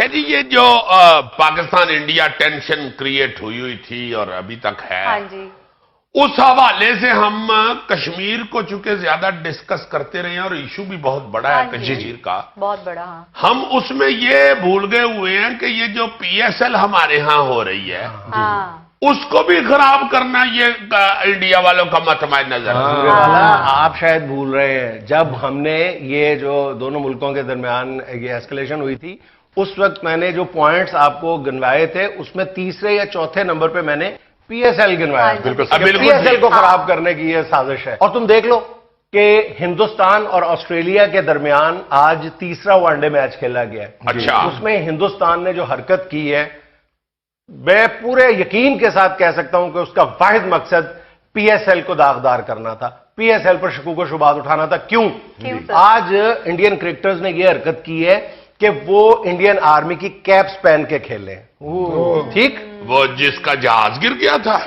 अच्छा जी, ये जो पाकिस्तान इंडिया टेंशन क्रिएट हुई थी और अभी तक है, हाँ जी, उस हवाले से हम कश्मीर को चूंकि ज्यादा डिस्कस करते रहे हैं और इशू भी बहुत बड़ा है हाँ जी। कश्मीर का, बहुत बड़ा। हाँ हम उसमें ये भूल गए हुए हैं कि ये जो पीएसएल हमारे यहाँ हो रही है हाँ उसको भी खराब करना ये इंडिया वालों का मतमा नजर वाला आप शायद भूल रहे हैं, जब हमने ये जो दोनों मुल्कों के दरमियान ये एस्केलेशन हुई थी, उस वक्त मैंने जो पॉइंट्स आपको गिनवाए थे उसमें तीसरे या चौथे नंबर पे मैंने पीएसएल गिनवाया। हाँ जी। बिल्कुल पीएसएल को खराब करने की ये साजिश है। और तुम देख लो कि हिंदुस्तान और ऑस्ट्रेलिया के दरमियान आज तीसरा वनडे मैच खेला गया है। अच्छा। उसमें हिंदुस्तान ने जो हरकत की है, मैं पूरे यकीन के साथ कह सकता हूं कि उसका वाहिद मकसद पीएसएल को दागदार करना था, पीएसएल पर शकूक व शुबात उठाना था। क्यों सर? आज इंडियन क्रिकेटर्स ने यह हरकत की है कि वो इंडियन आर्मी की कैप्स पहन के खेले हैं। ठीक, वो जिसका जहाज गिर गया था,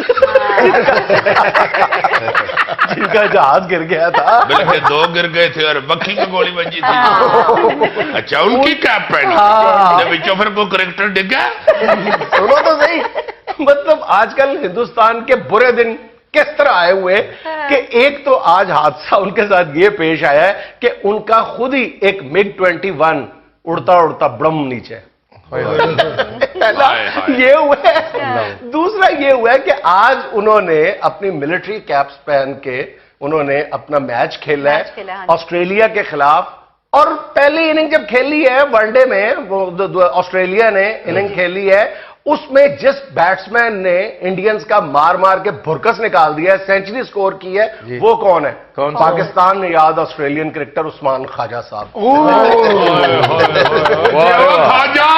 जिनका जहाज गिर गया था, बल्कि दो गिर गए थे और बखी में गोली बजी थी। अच्छा, उनकी कैप पहनी जब बिचो फिर को क्रिकेटर डिग गया। सुनो तो सही, मतलब आजकल हिंदुस्तान के बुरे दिन किस तरह आए हुए कि एक तो आज हादसा उनके साथ ये पेश आया है कि उनका खुद ही एक MiG-21 उड़ता उड़ता ब्रह्म नीचे। पहला ये हुआ है। दूसरा ये हुआ है कि आज उन्होंने अपनी मिलिट्री कैप्स पहन के उन्होंने अपना मैच खेला है हाँ। ऑस्ट्रेलिया के खिलाफ। और पहली इनिंग जब खेली है वनडे में, वो ऑस्ट्रेलिया ने इनिंग खेली है, उसमें जिस बैट्समैन ने इंडियंस का मार मार के भुरकस निकाल दिया है, सेंचुरी स्कोर की है, वो कौन है? कौन? पाकिस्तान में याद ऑस्ट्रेलियन क्रिकेटर उस्मान ख्वाजा साहब। खाजा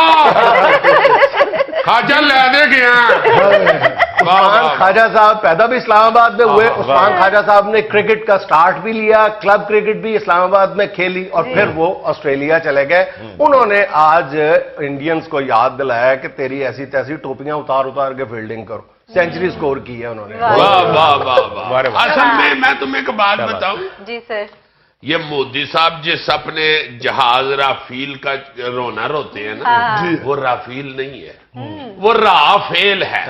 खाजा लेने गया। उस्मान ख्वाजा साहब पैदा भी इस्लामाबाद में हुए। उस्मान ख्वाजा साहब ने क्रिकेट का स्टार्ट भी लिया, क्लब क्रिकेट भी इस्लामाबाद में खेली और फिर वो ऑस्ट्रेलिया चले गए। उन्होंने आज इंडियंस को याद दिलाया कि तेरी ऐसी तैसी टोपियां उतार उतार के फील्डिंग करो। सेंचुरी स्कोर की है उन्होंने। वाह वाह वाह वाह। असल में मैं तुम्हें एक बात बताऊं, जी सर, ये मोदी साहब जिस अपने जहाज राफेल का रोना रोते हैं ना, वो राफेल नहीं है, वो राफेल है।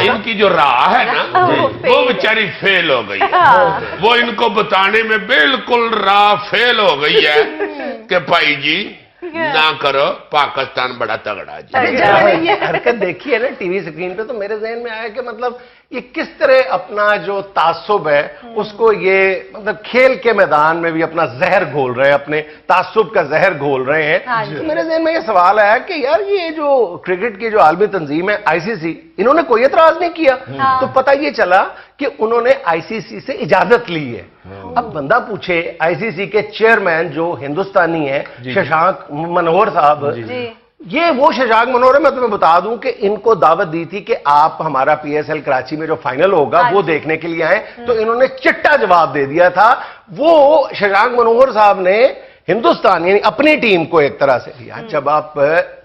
इनकी जो राह है ना, वो बेचारी फेल हो गई है। वो इनको बताने में बिल्कुल राह फेल हो गई है कि भाई जी ना करो, पाकिस्तान बड़ा तगड़ा जी। ये हरकत देखी है ना टीवी स्क्रीन पे, तो मेरे जहन में आया कि मतलब ये किस तरह अपना जो तासुब है उसको ये मतलब खेल के मैदान में भी अपना जहर घोल रहे हैं, अपने तासुब का जहर घोल रहे हैं। तो मेरे जहन में ये सवाल आया कि यार ये जो क्रिकेट की जो आलमी तंजीम है आईसीसी, इन्होंने कोई एतराज नहीं किया। तो पता ये चला कि उन्होंने आईसीसी से इजाजत ली है। अब बंदा पूछे, आईसीसी के चेयरमैन जो हिंदुस्तानी है शशांक मनोहर साहब, ये वो शशांक मनोहर है, मैं तुम्हें बता दूं कि इनको दावत दी थी कि आप हमारा पीएसएल कराची में जो फाइनल होगा वो देखने के लिए आए, तो इन्होंने चिट्टा जवाब दे दिया था। वो शशांक मनोहर साहब ने हिंदुस्तान यानी अपनी टीम को एक तरह से, यार जब आप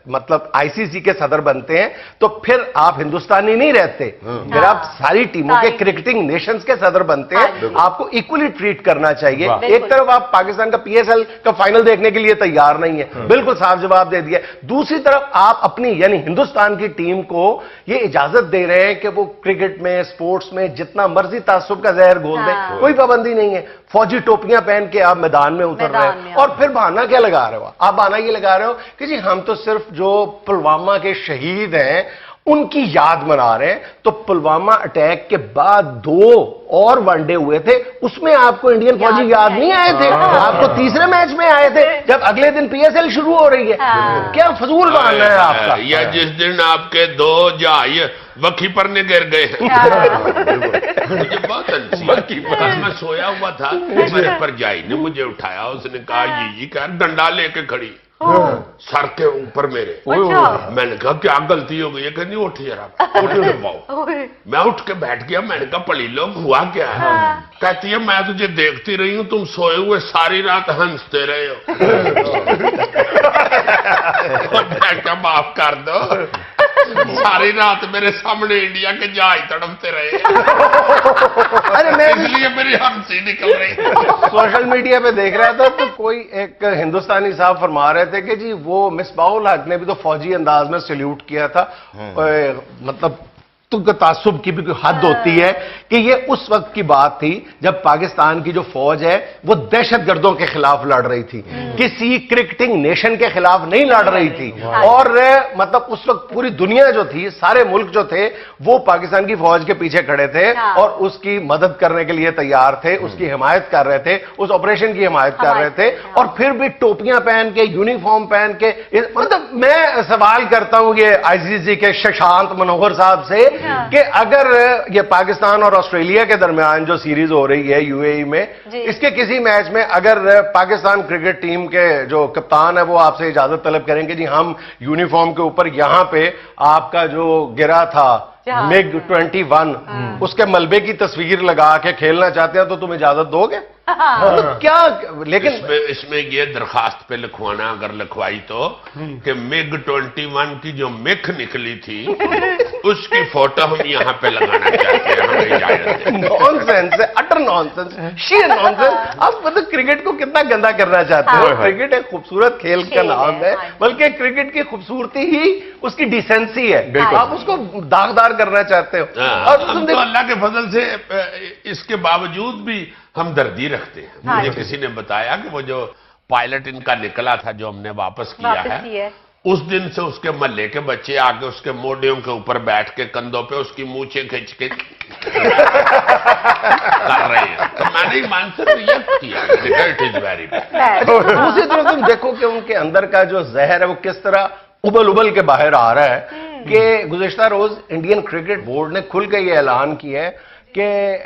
मतलब आईसीसी के सदर बनते हैं तो फिर आप हिंदुस्तानी नहीं रहते, फिर आप सारी टीमों के क्रिकेटिंग नेशंस के सदर बनते हैं। आपको इक्वली ट्रीट करना चाहिए। एक तरफ आप पाकिस्तान का पीएसएल का फाइनल देखने के लिए तैयार नहीं है, बिल्कुल साफ जवाब दे दिया। दूसरी तरफ आप अपनी यानी हिंदुस्तान की टीम को ये इजाजत दे रहे हैं कि वो क्रिकेट में, स्पोर्ट्स में जितना मर्जी तासुब का जहर घोल दें, कोई पाबंदी नहीं है। फौजी टोपियां पहन के आप मैदान में उतर रहे हो और फिर बहाना क्या लगा रहे हो? आप बहाना ये लगा रहे हो कि जी हम तो सिर्फ जो पुलवामा के शहीद हैं उनकी याद मना रहे हैं। तो पुलवामा अटैक के बाद 2 और वनडे हुए थे, उसमें आपको इंडियन फौजी याद नहीं आए थे? आपको तीसरे मैच में आए थे जब अगले दिन पीएसएल शुरू हो रही है। क्या फजूल बहाना है आपका? या जिस दिन आपके 2 जहाज वक्की पर ने गिर गए हैं। मुझे बहुत कल मैं सोया हुआ था, मेरे पर जाई ने मुझे उठाया, उसने कहा ये क्या डंडा लेके खड़ी सर के ऊपर मेरे। मैंने कहा क्या गलती हो गई है? कहनी उठ जरा, उठ पाओ। मैं उठ के बैठ गया। मैंने कहा पड़ी लोग हुआ क्या है? कहती है मैं तुझे देखती रही हूं, तुम सोए हुए सारी रात हंसते रहे हो। मैं क्या माफ कर दो, सारी रात मेरे सामने इंडिया के जहाज तड़पते रहे। अरे मैं इसलिए मेरी हंसी निकल रही। सोशल मीडिया पे देख रहा था तो कोई एक हिंदुस्तानी साहब फरमा रहे थे कि जी वो मिसबाहुल हक ने भी तो फौजी अंदाज में सल्यूट किया था। मतलब तुमको तासुब की भी कोई हद होती है कि ये उस वक्त की बात थी जब पाकिस्तान की जो फौज है वो दहशतगर्दों के खिलाफ लड़ रही थी, किसी क्रिकेटिंग नेशन के खिलाफ नहीं लड़ रही थी। और मतलब उस वक्त पूरी दुनिया जो थी, सारे मुल्क जो थे वो पाकिस्तान की फौज के पीछे खड़े थे और उसकी मदद करने के लिए तैयार थे, उसकी हिमायत कर रहे थे, उस ऑपरेशन की हिमायत कर रहे थे। और फिर भी टोपियां पहन के, यूनिफॉर्म पहन के, मतलब मैं सवाल करता हूं ये आईसीसी के शशांक मनोहर साहब से कि अगर ये पाकिस्तान और ऑस्ट्रेलिया के दरमियान जो सीरीज हो रही है यूएई में, इसके किसी मैच में अगर पाकिस्तान क्रिकेट टीम के जो कप्तान है वो आपसे इजाजत तलब करेंगे जी हम यूनिफॉर्म के ऊपर यहां पे आपका जो गिरा था मिग 21 उसके मलबे की तस्वीर लगा के खेलना चाहते हैं तो तुम इजाजत दोगे? मतलब क्या, लेकिन इसमें ये दरखास्त पे लिखवाना अगर लिखवाई तो कि मिग 21 की जो मिख निकली थी उसकी फोटो हम यहाँ पे लगाना चाहते हैं, हमें इजाजत दें। नॉनसेंस है, अटर नॉनसेंस, शीयर नॉनसेंस। आप मतलब क्रिकेट को कितना गंदा करना चाहते हो? क्रिकेट एक खूबसूरत खेल का नाम है, बल्कि क्रिकेट की खूबसूरती ही उसकी डिसेंसी है। आप उसको दागदार करना चाहते हो। और तो अल्लाह के फजल से इसके बावजूद भी हमदर्दी रखते हैं। मुझे किसी ने बताया कि वो जो पायलट इनका निकला था जो हमने वापस किया है, उस दिन से उसके महल्ले के बच्चे आके उसके मोडियों के ऊपर बैठ के कंधों पे उसकी मूछें खींच के कर रहे हैं। तो मैंने ईमान से रिएक्ट किया, इट इज वेरी बैड। दूसरी तरफ तुम देखो कि उनके अंदर का जो जहर है वो किस तरह उबल उबल के बाहर आ रहा है कि गुज़िश्ता रोज इंडियन क्रिकेट बोर्ड ने खुल के ये ऐलान किया है कि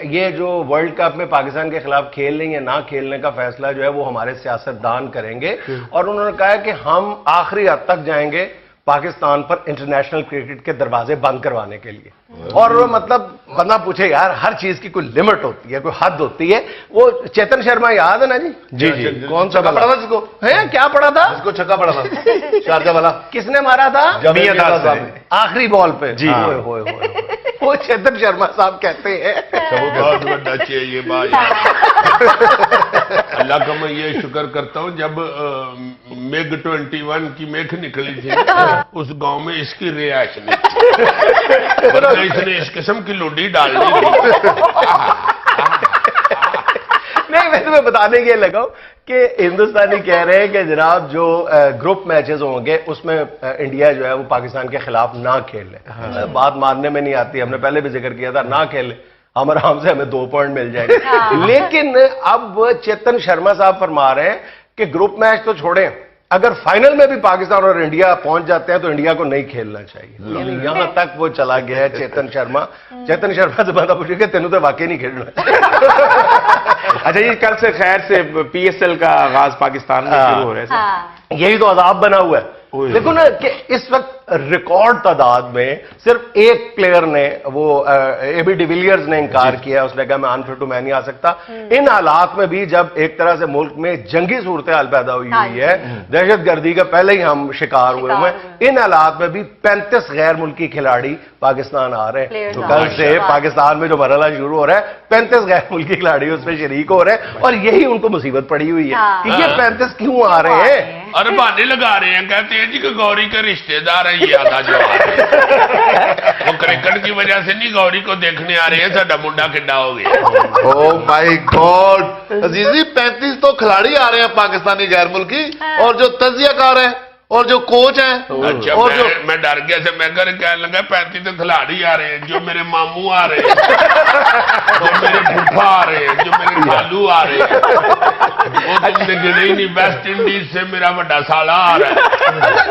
ये जो वर्ल्ड कप में पाकिस्तान के खिलाफ खेलने या ना खेलने का फैसला जो है वो हमारे सियासतदान करेंगे। और उन्होंने कहा है कि हम आखिरी हद तक जाएंगे पाकिस्तान पर इंटरनेशनल क्रिकेट के दरवाजे बंद करवाने के लिए। और मतलब बंदा पूछे यार, हर चीज की कोई लिमिट होती है, कोई हद होती है। वो चेतन शर्मा याद है ना जी? जी जी। कौन सा पड़ा था जिसको? है क्या पड़ा था? जिसको छक्का पड़ा था शारजा वाला। किसने मारा था? जमीयत साहब आखिरी बॉल पे जी। वो चेतन शर्मा साहब कहते हैं बहुत बड़ा चाहिए भाई। अल्लाह का मैं ये शुक्र करता हूँ जब मिग 21 की मेघ निकली थी उस गांव में इसकी रिहाइश नहीं थी, वरना इसने इस किस्म की लुडी डालनी थी। नहीं, मैं तुम्हें बताने के लगा कि हिंदुस्तानी कह रहे हैं कि जनाब जो ग्रुप मैचेस होंगे उसमें इंडिया जो है वो पाकिस्तान के खिलाफ ना खेले। बात मानने में नहीं आती, हमने पहले भी जिक्र किया था, ना खेले हम आराम से हमें 2 पॉइंट मिल जाएंगे। लेकिन अब चेतन शर्मा साहब फरमा रहे हैं कि ग्रुप मैच तो छोड़ें, अगर फाइनल में भी पाकिस्तान और इंडिया पहुंच जाते हैं तो इंडिया को नहीं खेलना चाहिए। यानी यहां तक वो चला गया है चेतन शर्मा। चेतन शर्मा से बता पूछिए कि तेनू तो वाकई नहीं खेलना। अच्छा जी, कल से खैर से पीएसएल का आगाज पाकिस्तान में शुरू हो रहा है। यही तो अजाब बना हुआ है। देखो ना कि इस वक्त रिकॉर्ड तादाद में सिर्फ एक प्लेयर ने, वो एबी डिविलियर्स ने इनकार किया, उसने कहा मैं अनफिट हूं, मैं नहीं आ सकता। इन हालात में भी जब एक तरह से मुल्क में जंगी सूरत हाल पैदा हुई है, दहशतगर्दी का पहले ही हम शिकार हुए हैं, इन हालात में भी 35 गैर मुल्की खिलाड़ी पाकिस्तान आ रहे हैं। तो कल से पाकिस्तान में जो मरहला शुरू हो रहा है 35 गैर मुल्की खिलाड़ी उसमें शरीक हो रहे हैं और यही उनको मुसीबत पड़ी हुई है कि ये 35 क्यों आ रहे हैं। और बहाने लगा रहे हैं, कहते हैं जी कि गौरी के रिश्तेदार है ये आधा जो आ रहे हैं। वो क्रिकेट की वजह से नहीं गौरी को देखने आ रहे हैं, साडा मुंडा किड्डा हो गया। ओ माय गॉड अजीजी, 35 तो खिलाड़ी आ रहे हैं पाकिस्तानी गैर मुल्की, और जो तजियाकार है और जो कोच है। अच्छा, और मैं डर गया से मैं कहने लगा 35 तो खिलाड़ी आ रहे हैं, जो मेरे मामू आ रहे हैं, जो मेरे फूफा आ रहे हैं, जो मेरे खालू आ रहे हैं, वो तुमने गिने ही नहीं। वेस्ट इंडीज से मेरा बड़ा साला आ रहा है।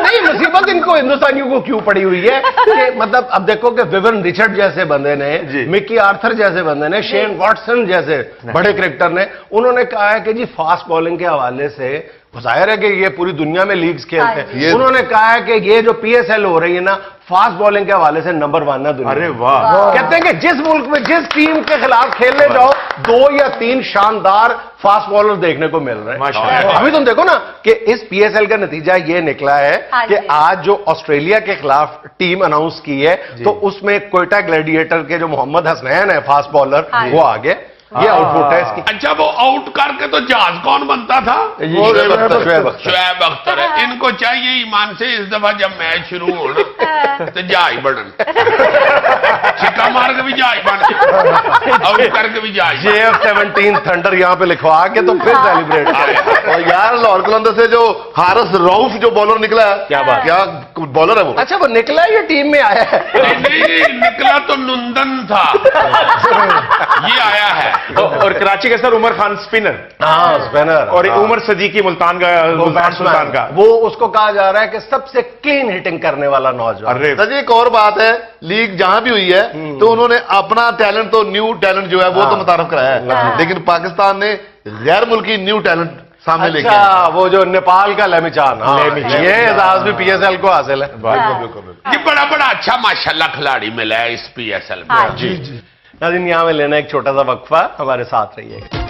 नहीं, मुसीबत इनको हिंदुस्तानियों को क्यों पड़ी हुई है कि मतलब अब देखो कि विविन रिचर्ड जैसे बंदे ने, मिकी आर्थर जैसे बंदे ने, शेन वॉटसन जैसे बड़े क्रिकेटर ने, उन्होंने कहा है कि जी फास्ट बॉलिंग के हवाले से जाहिर है कि ये पूरी दुनिया में लीग्स खेलते हैं। उन्होंने कहा है कि ये जो पीएसएल हो रही है ना, फास्ट बॉलिंग के हवाले से नंबर 1 है दुनिया। अरे वाह। कहते हैं कि जिस मुल्क में जिस टीम के खिलाफ खेलने जाओ 2 या 3 शानदार फास्ट बॉलर देखने को मिल रहे हैं। अभी तुम देखो ना कि इस पीएसएल का नतीजा ये निकला है कि आज जो ऑस्ट्रेलिया के खिलाफ टीम अनाउंस की है तो उसमें कोयटा ग्लैडिएटर के जो मोहम्मद हसनैन है फास्ट बॉलर, वो आगे ये आउटपुट है इसकी। अच्छा, वो आउट करके तो जहाज कौन बनता था? शोएब अख्तर। शोएब अख्तर है। इनको चाहिए ईमान से इस दफा जब मैच शुरू होना तो जहाज बनन, छिक्का मार के भी जहाज बन, आउट करके भी जहाज बन। JF-17 थंडर यहाँ पे लिखवा के तो फिर सेलिब्रेट। और यार लाहौर कलंदर से जो हारिस रऊफ जो बॉलर निकला है, क्या बात। क्या बॉलर है वो। अच्छा, वो निकला ये टीम में आया है? नहीं, निकला तो नुंदन था, ये आया है। और कराची का सर उमर खान स्पिनर, हाँ स्पिनर। और उमर सदीकी मुल्तान का, मुल्तान सुल्तान का। वो उसको कहा जा रहा है कि सबसे क्लीन हिटिंग करने वाला नौजवान। अरे सर जी एक और बात है, लीग जहां भी हुई है तो उन्होंने अपना टैलेंट, तो न्यू टैलेंट जो है वो तो मुतारफ कराया है, लेकिन पाकिस्तान ने गैर मुल्की न्यू टैलेंट सामने लेके आया। अच्छा, वो जो नेपाल का लेमिचान, हाँ, ये एजाज भी PSL को हासिल है। ये बड़ा बड़ा अच्छा माशाल्लाह खिलाड़ी मिला है इस PSL में। जी। नाज़रीन, यहाँ में लेना एक छोटा सा वक्फा, हमारे साथ रहिएगा।